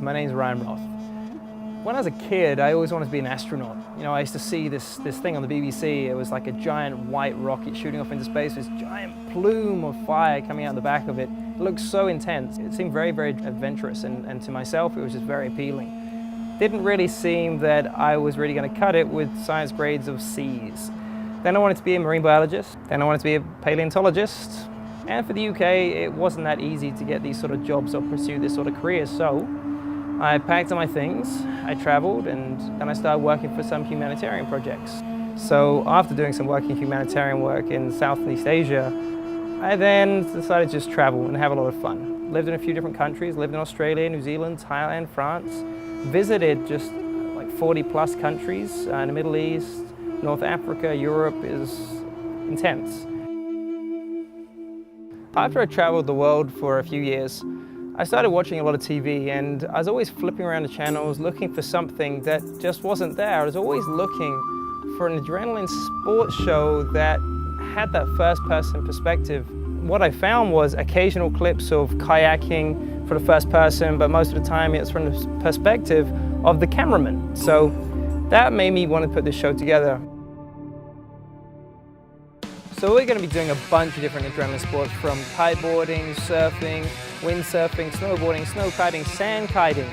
My name's Ryan Roth. When I was a kid, I always wanted to be an astronaut. You know, I used to see this thing on the BBC. It was like a giant white rocket shooting off into space, this giant plume of fire coming out the back of it. It looked so intense. It seemed very, very adventurous, and to myself, it was just very appealing. Didn't really seem that I was really going to cut it with science grades of C's. Then I wanted to be a marine biologist. Then I wanted to be a paleontologist. And for the UK, it wasn't that easy to get these sort of jobs or pursue this sort of career. So I packed up my things, I traveled, and then I started working for some humanitarian projects. So after doing some humanitarian work in South and East Asia, I then decided to just travel and have a lot of fun. Lived in a few different countries, lived in Australia, New Zealand, Thailand, France, visited just like 40 plus countries in the Middle East, North Africa, Europe is intense. After I traveled the world for a few years, I started watching a lot of TV, and I was always flipping around the channels looking for something that just wasn't there. I was always looking for an adrenaline sports show that had that first-person perspective. What I found was occasional clips of kayaking for the first person, but most of the time it's from the perspective of the cameraman. So that made me want to put this show together. So we're going to be doing a bunch of different adrenaline sports, from kiteboarding, surfing, windsurfing, snowboarding, snow kiting, sand kiting,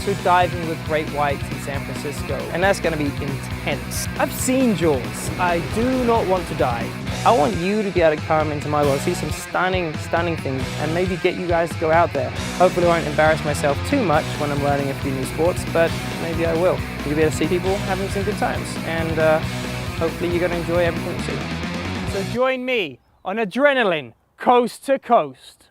to diving with great whites in San Francisco. And that's going to be intense. I've seen Jaws. I do not want to die. I want you to be able to come into my world, see some stunning, stunning things, and maybe get you guys to go out there. Hopefully I won't embarrass myself too much when I'm learning a few new sports, but maybe I will. You'll be able to see people having some good times, and hopefully you're going to enjoy everything you see. So join me on Adrenaline Coast to Coast.